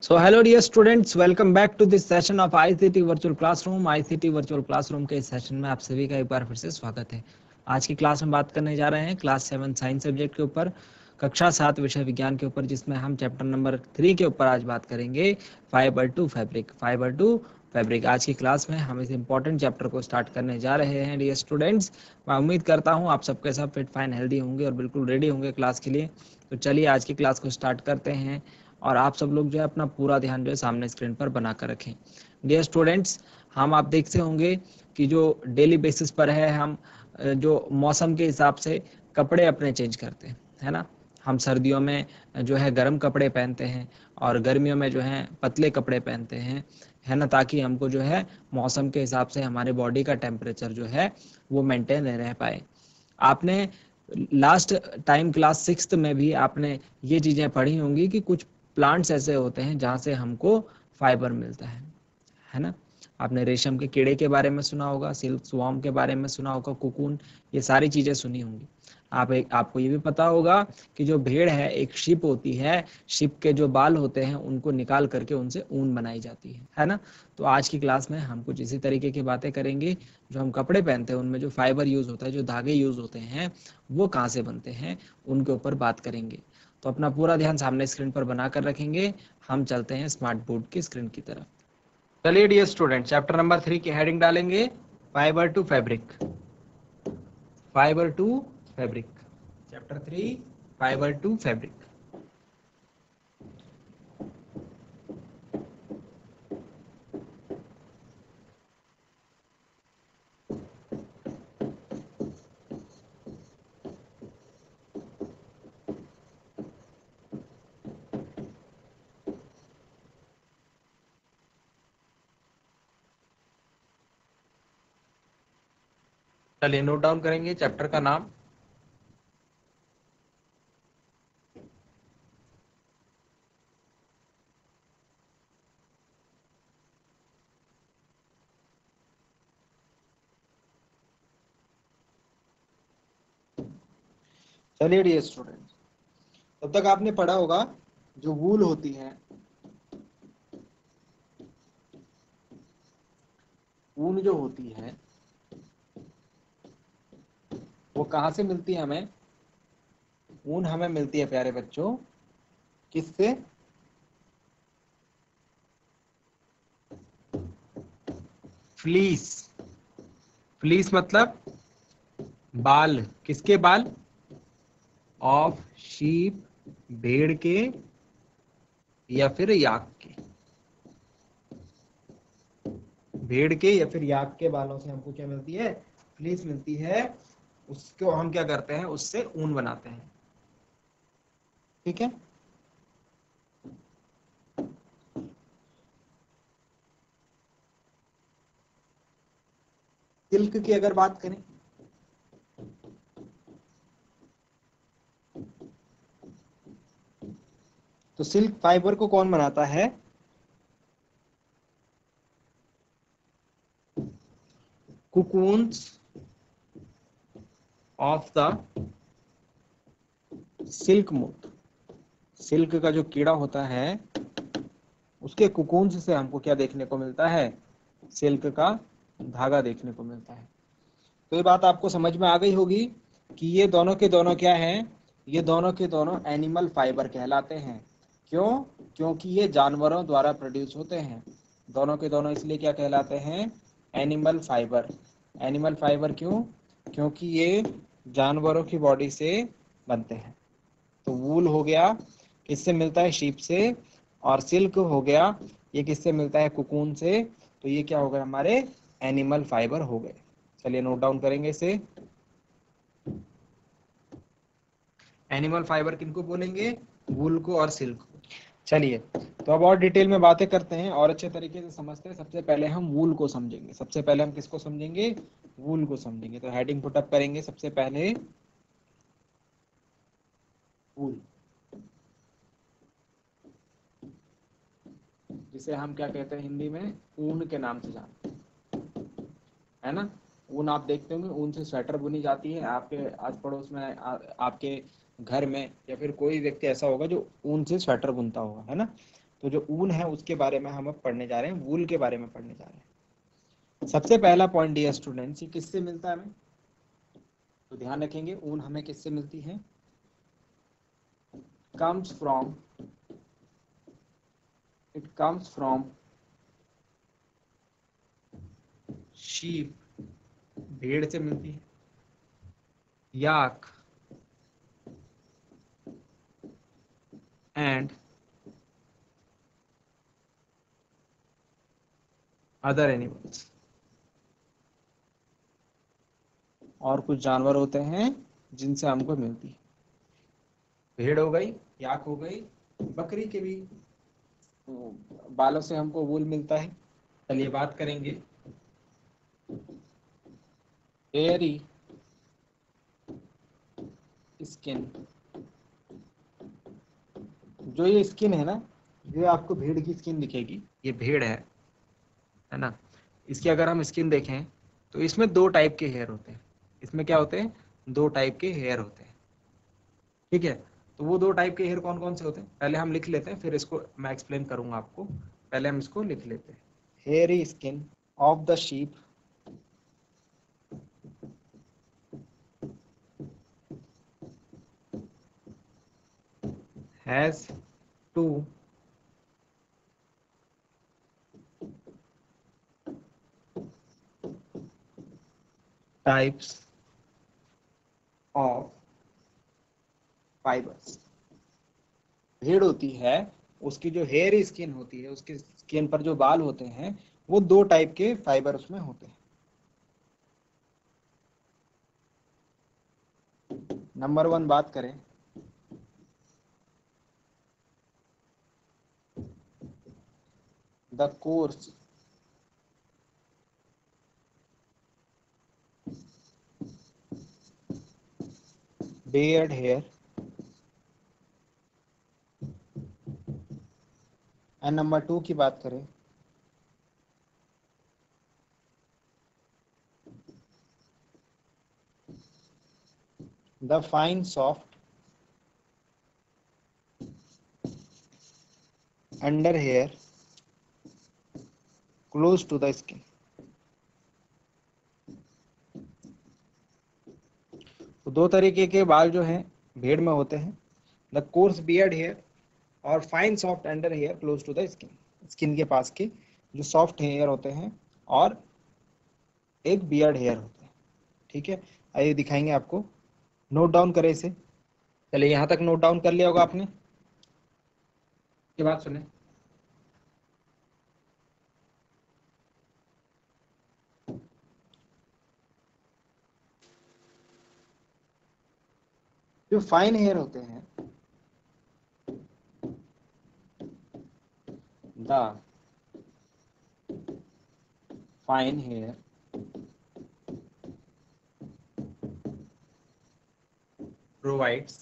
So hello dear students, welcome back to this session of ICT Virtual Classroom। ICT Virtual Classroom के इस session में आप सभी का एक बार फिर से स्वागत है। आज की क्लास में बात करने जा रहे हैं क्लास 7 साइंस सब्जेक्ट के ऊपर, कक्षा 7 विषय विज्ञान के ऊपर, जिसमें हम चैप्टर नंबर 3 के ऊपर आज बात करेंगे फाइबर टू फैब्रिक। आज की क्लास में हम इस इम्पोर्टेंट चैप्टर को स्टार्ट करने जा रहे हैं डियर स्टूडेंट्स। मैं उम्मीद करता हूँ आप सबके सब फिट फाइन हेल्दी होंगे और बिल्कुल रेडी होंगे क्लास के लिए। तो चलिए आज की क्लास को स्टार्ट करते हैं और आप सब लोग जो है अपना पूरा ध्यान जो है सामने स्क्रीन पर बना कर रखें। डियर स्टूडेंट्स, हम आप देखते होंगे कि जो डेली बेसिस पर है, हम जो मौसम के हिसाब से कपड़े अपने चेंज करते हैं, है ना। हम सर्दियों में जो है गर्म कपड़े पहनते हैं और गर्मियों में जो है पतले कपड़े पहनते हैं, है ना, ताकि हमको जो है मौसम के हिसाब से हमारे बॉडी का टेम्परेचर जो है वो मेंटेन रह पाए। आपने लास्ट टाइम क्लास 6 में भी आपने ये चीज़ें पढ़ी होंगी कि कुछ प्लांट्स ऐसे होते हैं जहाँ से हमको फाइबर मिलता है ना। आपने रेशम के कीड़े के बारे में सुना होगा, सिल्क स्वॉर्म के बारे में सुना होगा, कोकून, ये सारी चीज़ें सुनी होंगी। आपको ये भी पता होगा कि जो भेड़ है, एक शिप होती है, शिप के जो बाल होते हैं उनको निकाल करके उनसे ऊन बनाई जाती है ना। तो आज की क्लास में हम कुछ इसी तरीके की बातें करेंगे। जो हम कपड़े पहनते हैं उनमें जो फाइबर यूज होता है, जो धागे यूज होते हैं, वो कहाँ से बनते हैं, उनके ऊपर बात करेंगे। तो अपना पूरा ध्यान सामने स्क्रीन पर बनाकर रखेंगे। हम चलते हैं स्मार्ट बोर्ड की स्क्रीन की तरफ। चलिए डियर स्टूडेंट, चैप्टर नंबर 3 की हेडिंग डालेंगे fibre to fabric. Chapter 3 fibre to fabric. चलिए नोट डाउन करेंगे चैप्टर का नाम। चलिए डियर स्टूडेंट, तब तक आपने पढ़ा होगा जो वूल होती है, ऊन जो होती है वो कहाँ से मिलती है हमें। ऊन हमें मिलती है प्यारे बच्चों, किससे? फ्लीस। फ्लीस मतलब बाल। किसके बाल? ऑफ शीप, भेड़ के या फिर याक के। भेड़ के या फिर याक के बालों से हमको क्या मिलती है? फ्लीस मिलती है। उसको हम क्या करते हैं, उससे ऊन बनाते हैं। ठीक है। सिल्क की अगर बात करें, तो सिल्क फाइबर को कौन बनाता है? Cocoons of the silk moth. Silk का जो कीड़ा होता है उसके कुकून्स से हमको क्या देखने को मिलता है? सिल्क का धागा देखने को मिलता है। तो ये बात आपको समझ में आ गई होगी कि ये दोनों के दोनों क्या हैं? ये दोनों के दोनों एनिमल फाइबर कहलाते हैं। क्यों? क्योंकि ये जानवरों द्वारा प्रोड्यूस होते हैं। दोनों के दोनों इसलिए क्या कहलाते हैं? Animal fibre. एनिमल फाइबर क्यों? क्योंकि ये जानवरों की बॉडी से बनते हैं। तो वूल हो गया, किससे मिलता है? शीप से। और सिल्क हो गया, ये किससे मिलता है? कुकून से। तो ये क्या हो गए? हमारे एनिमल फाइबर हो गए। चलिए नोट डाउन करेंगे इसे। एनिमल फाइबर किनको बोलेंगे? वूल को और सिल्क को। चलिए तो अब और डिटेल में बातें करते हैं और अच्छे तरीके से समझते हैं। सबसे पहले हम वूल को समझेंगे। सबसे पहले हम किसको समझेंगे? वूल को समझेंगे। तो हेडिंग पुटअप करेंगे सबसे पहले वूल, जिसे हम क्या कहते हैं हिंदी में? ऊन के नाम से जानते हैं, है ना। ऊन आप देखते होंगे, ऊन से स्वेटर बुनी जाती है। आपके आस पड़ोस में आपके घर में या फिर कोई व्यक्ति ऐसा होगा जो ऊन से स्वेटर बुनता होगा, है ना। तो जो ऊन है उसके बारे में हम अब पढ़ने जा रहे हैं, वूल के बारे में पढ़ने जा रहे हैं। सबसे पहला पॉइंट डियर स्टूडेंट्स, ये किससे मिलता है हमें, तो ध्यान रखेंगे ऊन हमें किससे मिलती है, comes from, it comes from sheep, भेड़ से मिलती है, yak and other animals, और कुछ जानवर होते हैं जिनसे हमको मिलती है। भेड़ हो गई, याक हो गई, बकरी के भी बालों से हमको वूल मिलता है। चलिए बात करेंगे हेयरी स्किन। जो ये स्किन है ना, ये आपको भेड़ की स्किन दिखेगी, ये भेड़ है ना। इसकी अगर हम स्किन देखें तो इसमें दो टाइप के हेयर होते हैं। इसमें क्या होते हैं, दो टाइप के हेयर होते हैं, ठीक है। तो वो दो टाइप के हेयर कौन कौन से होते हैं, पहले हम लिख लेते हैं, फिर इसको मैं एक्सप्लेन करूंगा आपको। पहले हम इसको लिख लेते हैं। Hairy skin of the sheep has two types of fibres. भेड़ होती है, उसकी जो हेयर स्किन होती है, उसकी स्किन पर जो बाल होते हैं, वो दो टाइप के फाइबर उसमें होते हैं। नंबर 1 बात करें, the coarse beard hair, and number 2 की बात करें, the fine soft under hair close to the skin. तो दो तरीके के बाल जो हैं भेड़ में होते हैं, द कोर्स बियर्ड हेयर और fine soft under hair close to the skin. Skin के पास के जो सॉफ्ट हेयर होते हैं और एक बियर्ड हेयर होते हैं, ठीक है। आइए दिखाएंगे आपको, नोट डाउन करें इसे। चलिए यहाँ तक नोट डाउन कर लिया होगा आपने, ये बात सुने। जो फाइन हेयर होते हैं, the fine hair provides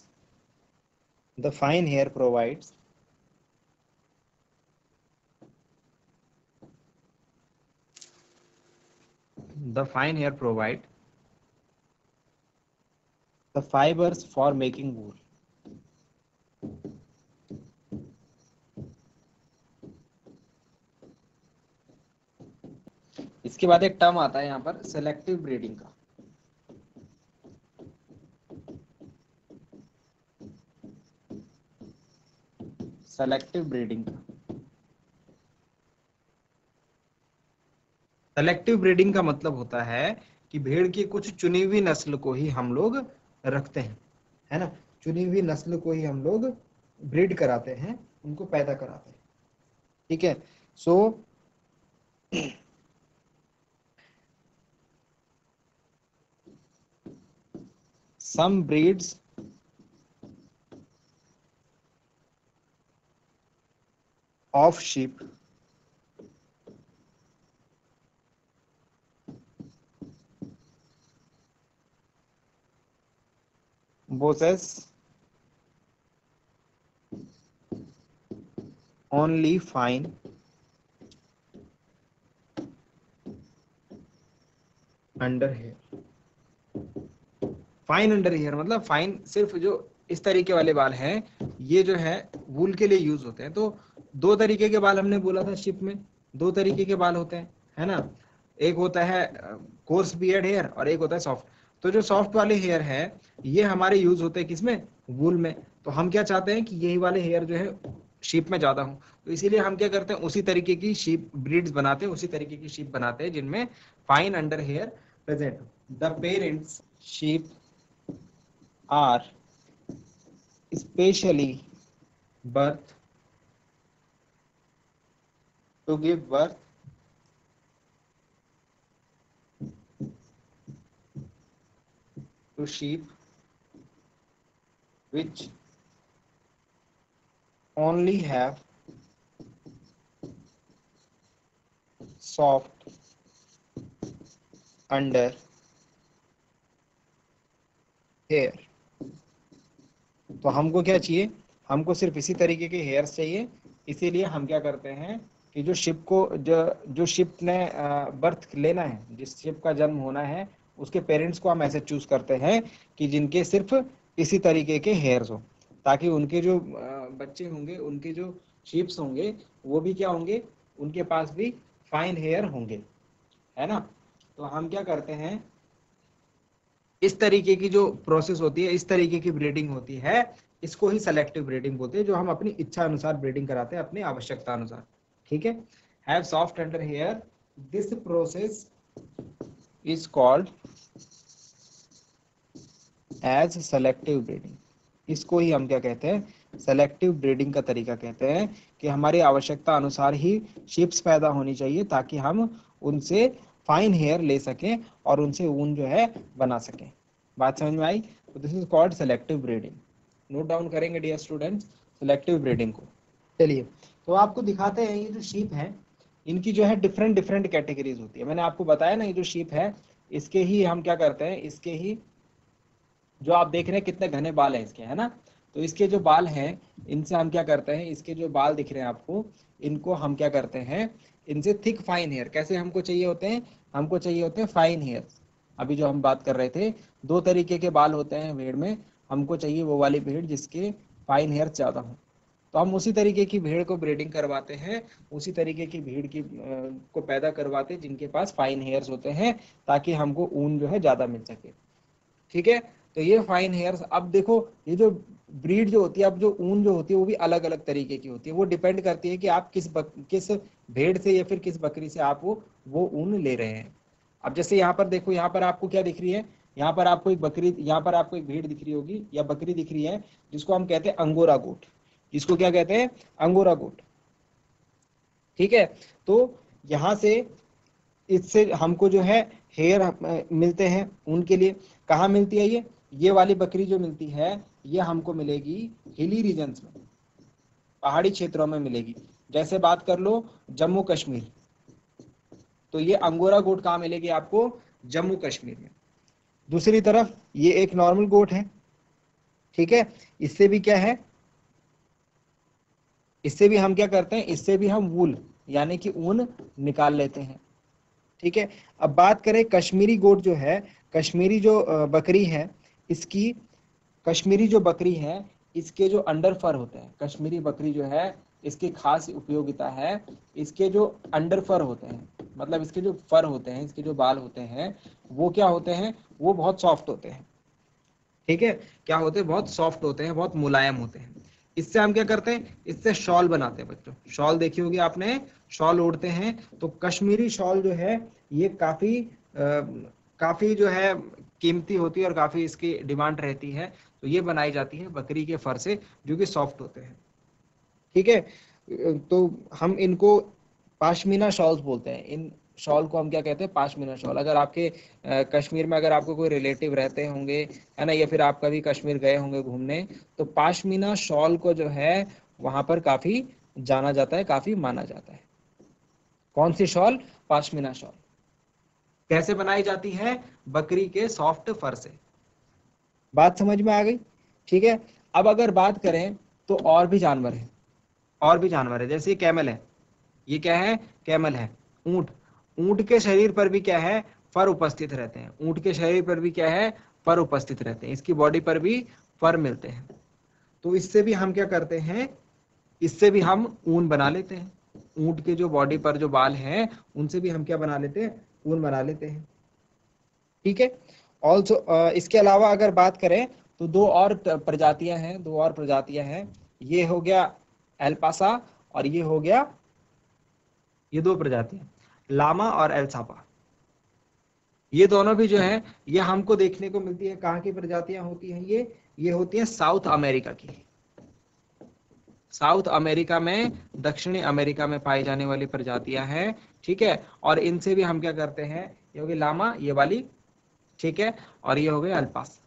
the fine hair provides the fine hair provide the fibers for making wool। इसके बाद एक टर्म आता है यहाँ पर सेलेक्टिव ब्रीडिंग का। सेलेक्टिव ब्रीडिंग का, सेलेक्टिव ब्रीडिंग का मतलब होता है कि भेड़ की कुछ चुनी हुई नस्ल को ही हम लोग रखते हैं, है ना। चुनी हुई नस्ल को ही हम लोग ब्रीड कराते हैं, उनको पैदा कराते हैं, ठीक है। So some breeds of sheep possess only fine under hair. Fine under hair मतलब फाइन, सिर्फ जो इस तरीके वाले बाल हैं ये जो है वूल के लिए यूज होते हैं। तो दो तरीके के बाल हमने बोला था शिप में, दो तरीके के बाल होते हैं, है ना। एक होता है कोर्स बियर्ड हेयर और एक होता है सॉफ्ट। तो जो सॉफ्ट वाले हेयर है ये हमारे यूज होते हैं किसमें, वूल में। तो हम क्या चाहते हैं कि यही वाले हेयर जो है शीप में ज्यादा हो, तो इसीलिए हम क्या करते हैं उसी तरीके की शीप ब्रीड्स बनाते हैं, उसी तरीके की शीप बनाते हैं जिनमें फाइन अंडर हेयर प्रेजेंट हो। The parents sheep are specially birth to give birth to sheep which only have soft under hair। तो हमको क्या चाहिए, हमको सिर्फ इसी तरीके के हेयर्स चाहिए। इसीलिए हम क्या करते हैं कि जो शिप को जो शिप ने बर्थ लेना है, जिस शिप का जन्म होना है, उसके पेरेंट्स को हम ऐसे चूज करते हैं कि जिनके सिर्फ इसी तरीके के हेयर्स हो, ताकि उनके जो बच्चे होंगे, उनके जो शिप्स होंगे, वो भी क्या होंगे, उनके पास भी फाइन हेयर होंगे, है ना। तो हम क्या करते हैं, इस तरीके की जो प्रोसेस होती है, इस तरीके की ब्रीडिंग होती है, इसको ही सेलेक्टिव ब्रीडिंग बोलते हैं, जो हम अपनी इच्छा अनुसार ब्रीडिंग कराते हैं, अपनी आवश्यकता अनुसार। ठीक है, have soft under hair, this process is called as selective breeding. इसको ही हम क्या कहते हैं, सेलेक्टिव ब्रीडिंग का तरीका कहते हैं, कि हमारी आवश्यकता अनुसार ही शिप्स पैदा होनी चाहिए ताकि हम उनसे फाइन हेयर ले सकें और उनसे ऊन जो है बना सकें। बात समझ में आई। तो this is called selective breeding. Note down करेंगे डियर स्टूडेंट्स सेलेक्टिव ब्रीडिंग को। चलिए, तो आपको दिखाते हैं, ये जो शीप है इनकी जो है डिफरेंट डिफरेंट कैटेगरीज होती है। मैंने आपको बताया ना, ये जो शीप है इसके ही हम क्या करते हैं, इसके ही जो आप देख रहे हैं कितने घने बाल हैं इसके, है ना। तो इसके जो बाल हैं इनसे हम क्या करते हैं, इसके जो बाल दिख रहे हैं आपको, इनको हम क्या करते हैं, इनसे थिक फाइन हेयर कैसे हमको चाहिए होते हैं, हमको चाहिए होते हैं फाइन हेयर। अभी जो हम बात कर रहे थे, दो तरीके के बाल होते हैं भेड़ में, हमको चाहिए वो वाली भेड़ जिसके फाइन हेयर ज्यादा हो। तो हम उसी तरीके की भेड़ को ब्रीडिंग करवाते हैं, उसी तरीके की भेड़ की को पैदा करवाते हैं जिनके पास फाइन हेयर्स होते हैं, ताकि हमको ऊन जो है ज्यादा मिल सके। ठीक है, तो ये फाइन हेयर्स। अब देखो, ये जो ब्रीड जो होती है, अब जो ऊन जो होती है वो भी अलग अलग तरीके की होती है। वो डिपेंड करती है कि आप किस भेड़ से या फिर किस बकरी से आप वो ऊन ले रहे हैं। अब जैसे यहाँ पर देखो, यहाँ पर आपको क्या दिख रही है, यहाँ पर आपको एक बकरी, यहाँ पर आपको एक भेड़ दिख रही होगी या बकरी दिख रही है, जिसको हम कहते हैं अंगोरा गोट। जिसको क्या कहते हैं, अंगोरा गोट। ठीक है, तो यहाँ से इससे हमको जो है हेयर मिलते हैं ऊन के लिए। कहाँ मिलती है ये वाली बकरी जो मिलती है, ये हमको मिलेगी हिली रीजन्स में, पहाड़ी क्षेत्रों में मिलेगी। जैसे बात कर लो जम्मू कश्मीर, तो ये अंगोरा गोट कहाँ मिलेगी आपको, जम्मू कश्मीर में। दूसरी तरफ ये एक नॉर्मल गोट है, ठीक है। इससे भी क्या है, इससे भी हम क्या करते हैं, इससे भी हम वूल यानी कि ऊन निकाल लेते हैं। ठीक है, अब बात करें कश्मीरी गोट जो है, कश्मीरी जो बकरी है, इसकी कश्मीरी जो बकरी है, इसके जो अंडर फर होते हैं, कश्मीरी बकरी जो है इसकी खास उपयोगिता है, इसके जो अंडर फर होते हैं, मतलब इसके जो फर होते हैं, इसके जो बाल होते हैं, वो क्या होते हैं, वो बहुत सॉफ्ट होते हैं। ठीक है, क्या होते हैं, बहुत सॉफ्ट होते हैं, बहुत मुलायम होते हैं। इससे हम क्या करते हैं, इससे शॉल बनाते हैं बच्चों। शॉल देखी होगी आपने, शॉल ओढ़ते हैं। तो कश्मीरी शॉल जो है ये काफी जो है कीमती होती है और काफी इसकी डिमांड रहती है। तो ये बनाई जाती है बकरी के फर से, जो कि सॉफ्ट होते हैं। ठीक है, तो हम इनको पाशमीना शॉल्स बोलते हैं। इन शॉल को हम क्या कहते हैं, पाशमीना शॉल। अगर आपके कश्मीर में अगर आपको कोई रिलेटिव रहते होंगे, है ना, या फिर आप कभी कश्मीर गए होंगे घूमने, तो पाशमीना शॉल को जो है वहां पर काफी जाना जाता है, काफी माना जाता है। कौन सी शॉल, पाशमीना शॉल। कैसे बनाई जाती है, बकरी के सॉफ्ट फर से। बात समझ में आ गई। ठीक है, अब अगर बात करें तो और भी जानवर है, और भी जानवर है। जैसे कैमल है, ये क्या है, कैमल है, ऊंट। ऊंट के शरीर पर भी क्या है, फर उपस्थित रहते हैं। ऊंट के शरीर पर भी क्या है, फर उपस्थित रहते हैं। इसकी बॉडी पर भी फर मिलते हैं। तो इससे भी हम क्या करते हैं, इससे भी हम ऊन बना लेते हैं। ऊंट के जो बॉडी पर जो बाल हैं उनसे भी हम क्या बना लेते हैं, ऊन बना लेते हैं। ठीक है। ऑल्सो इसके अलावा अगर बात करें तो दो और प्रजातियां हैं, दो और प्रजातियां हैं। ये हो गया एल्पासा और ये हो गया, ये दो प्रजातियां लामा और एल्सापा। ये दोनों भी जो है ये हमको देखने को मिलती है। कहाँ की प्रजातियां होती हैं ये होती हैं साउथ अमेरिका की। साउथ अमेरिका में, दक्षिणी अमेरिका में पाई जाने वाली प्रजातियां हैं। ठीक है। और इनसे भी हम क्या करते हैं, ये हो गई लामा ये वाली, ठीक है, और ये हो गए अल्पास।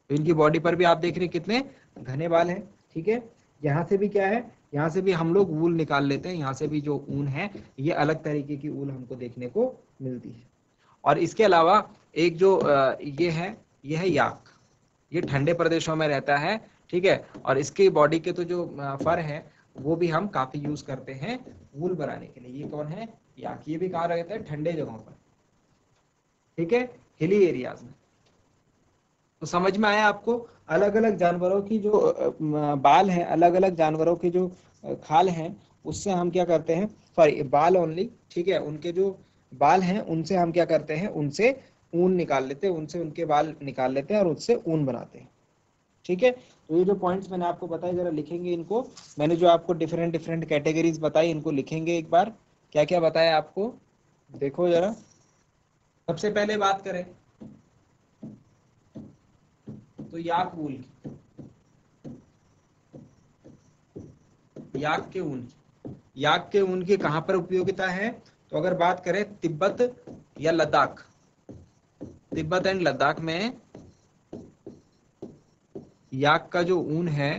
तो इनकी बॉडी पर भी आप देख रहे हैं कितने घने बाल हैं। ठीक है। यहाँ से भी क्या है, यहाँ से भी हम लोग वूल निकाल लेते हैं। यहाँ से भी जो ऊन है ये अलग तरीके की ऊन हमको देखने को मिलती है। और इसके अलावा एक जो ये है याक। ये ठंडे प्रदेशों में रहता है। ठीक है। और इसकी बॉडी के तो जो फर है वो भी हम काफी यूज करते हैं वूल बनाने के लिए। ये कौन है, याक। ये भी कहाँ रहता है, ठंडे जगहों पर। ठीक है, हिली एरियाज में। तो समझ में आया आपको, अलग अलग जानवरों की जो बाल हैं, अलग अलग जानवरों के जो खाल हैं, उससे हम क्या करते हैं, सॉरी बाल ओनली, ठीक है, उनके जो बाल हैं उनसे हम क्या करते हैं, उनसे ऊन निकाल लेते हैं, उनसे उनके बाल निकाल लेते हैं और उससे ऊन बनाते हैं। ठीक है। तो ये जो पॉइंट्स मैंने आपको बताए जरा लिखेंगे इनको। मैंने जो आपको डिफरेंट डिफरेंट कैटेगरीज बताई इनको लिखेंगे एक बार, क्या क्या बताया आपको, देखो जरा। सबसे पहले बात करें तो याक वूल की, याक के ऊन की, याक के ऊन की कहां पर उपयोगिता है, तो अगर बात करें तिब्बत या लद्दाख, तिब्बत एंड लद्दाख में याक का जो ऊन है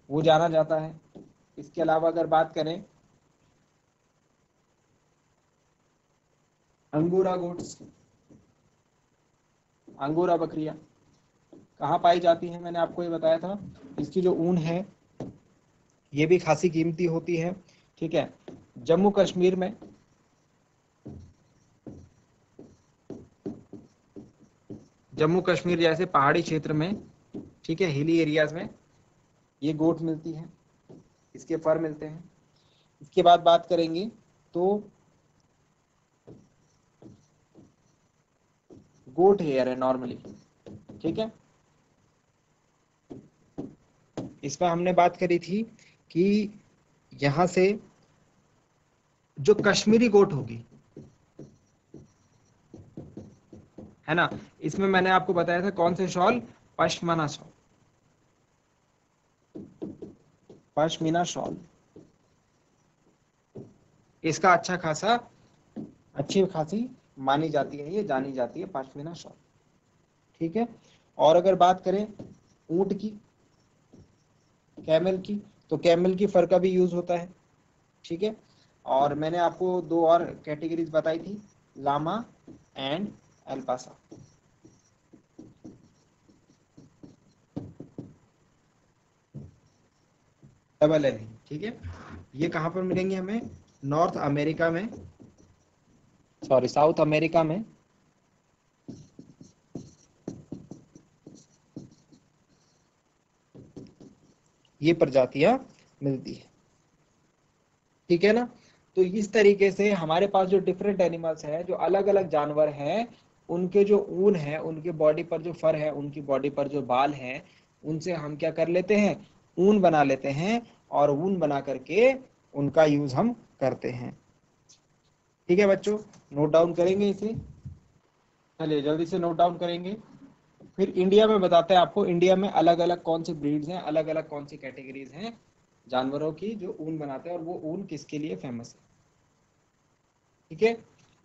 वो जाना जाता है। इसके अलावा अगर बात करें अंगोरा गोट्स, अंगोरा बकरियां कहाँ पाई जाती हैं, मैंने आपको ये बताया था। इसकी जो ऊन है ये भी खासी कीमती होती है। ठीक है। जम्मू कश्मीर में, जम्मू कश्मीर जैसे पहाड़ी क्षेत्र में, ठीक है, हिली एरियाज में ये गोट मिलती है, इसके फर मिलते हैं। इसके बाद बात करेंगे तो गोट हेयर है नॉर्मली। ठीक है। इस पर हमने बात करी थी कि यहां से जो कश्मीरी गोट होगी, है ना, इसमें मैंने आपको बताया था कौन से shawl, pashmina shawl, pashmina shawl. इसका अच्छी खासी मानी जाती है, ये जानी जाती है पश्मीना शॉल। ठीक है। और अगर बात करें ऊंट की, कैमल की, तो कैमल की फर का भी यूज होता है। ठीक है। और मैंने आपको दो और कैटेगरीज बताई थी, llama and alpaca. Double L. ठीक है। ये कहां पर मिलेंगे हमें, नॉर्थ अमेरिका में, सॉरी साउथ अमेरिका में, ये प्रजातियां मिलती है। ठीक है ना। तो इस तरीके से हमारे पास जो डिफरेंट एनिमल्स हैं, जो अलग अलग जानवर हैं, उनके जो ऊन है, उनके बॉडी पर जो फर है, उनकी बॉडी पर जो बाल हैं, उनसे हम क्या कर लेते हैं, ऊन बना लेते हैं। और ऊन बना करके उनका यूज हम करते हैं। ठीक है बच्चों, नोट डाउन करेंगे इसे, चलिए जल्दी से नोट डाउन करेंगे। फिर इंडिया में बताते हैं आपको, इंडिया में अलग अलग कौन सी ब्रीड्स हैं, अलग अलग कौन सी कैटेगरीज हैं जानवरों की जो ऊन बनाते हैं, और वो ऊन किसके लिए फेमस है। ठीक है।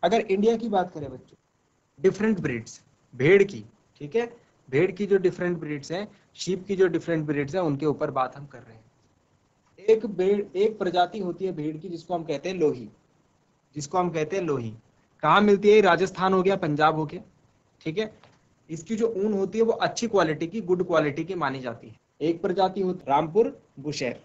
अगर इंडिया की बात करें बच्चों, डिफरेंट ब्रीड्स, भेड़ की, ठीक है, भेड़ की जो डिफरेंट ब्रीड्स हैं, शीप की जो डिफरेंट ब्रीड्स हैं, उनके ऊपर बात हम कर रहे हैं। एक प्रजाति होती है भेड़ की जिसको हम कहते हैं लोही, जिसको हम कहते हैं लोही। कहाँ मिलती है, राजस्थान हो गया, पंजाब हो गया। ठीक है। इसकी जो ऊन होती है वो अच्छी क्वालिटी की, गुड क्वालिटी की मानी जाती है। एक प्रजाति होती है रामपुर बुशेर,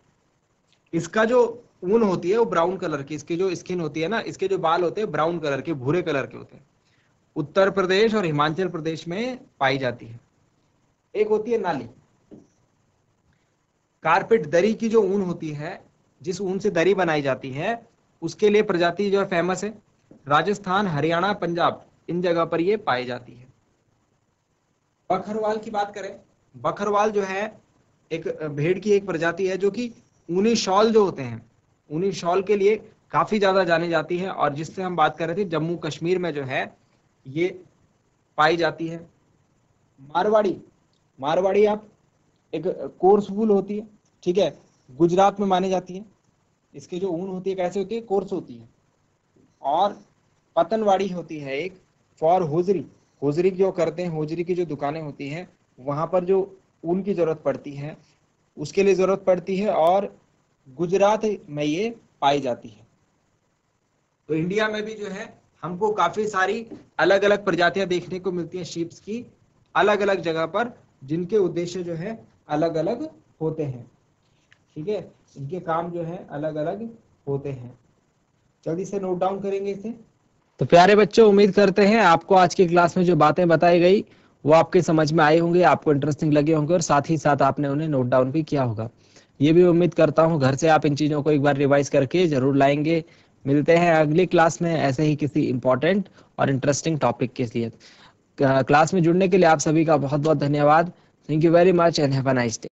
इसका जो ऊन होती है वो ब्राउन कलर की, इसकी जो स्किन होती है ना, इसके जो बाल होते हैं ब्राउन कलर के, भूरे कलर के होते हैं। उत्तर प्रदेश और हिमाचल प्रदेश में पाई जाती है। एक होती है नाली, कारपेट दरी की जो ऊन होती है, जिस ऊन से दरी बनाई जाती है, उसके लिए प्रजाति जो है फेमस है। राजस्थान, हरियाणा, पंजाब, इन जगह पर ये पाई जाती है। बकरवाल की बात करें, बकरवाल जो है एक भेड़ की एक प्रजाति है जो कि ऊनी शॉल जो होते हैं, ऊनी शॉल के लिए काफी ज्यादा जानी जाती है, और जिससे हम बात कर रहे थे जम्मू कश्मीर में जो है ये पाई जाती है। मारवाड़ी, मारवाड़ी आप एक कोर्स वूल होती है, ठीक है, गुजरात में मानी जाती है। इसकी जो ऊन होती है कैसे होती है, कोर्स होती है। और पतनवाड़ी होती है एक फॉर होजरी, होजरी जो करते हैं, होजरी की जो दुकानें होती हैं वहां पर जो ऊन की जरूरत पड़ती है उसके लिए जरूरत पड़ती है, और गुजरात में ये पाई जाती है। तो इंडिया में भी जो है हमको काफी सारी अलग अलग प्रजातियां देखने को मिलती हैं शीप्स की, अलग अलग जगह पर, जिनके उद्देश्य जो है अलग अलग होते हैं। ठीक है, इनके काम जो है अलग अलग होते हैं। जल्दी से नोट डाउन करेंगे इसे। तो प्यारे बच्चों, उम्मीद करते हैं आपको आज की क्लास में जो बातें बताई गई वो आपके समझ में आई होंगी, आपको इंटरेस्टिंग लगे होंगे, और साथ ही साथ आपने उन्हें नोट डाउन भी किया होगा। ये भी उम्मीद करता हूँ घर से आप इन चीज़ों को एक बार रिवाइज करके जरूर लाएंगे। मिलते हैं अगली क्लास में ऐसे ही किसी इंपॉर्टेंट और इंटरेस्टिंग टॉपिक के लिए। क्लास में जुड़ने के लिए आप सभी का बहुत बहुत धन्यवाद। Thank you very much and have a nice day.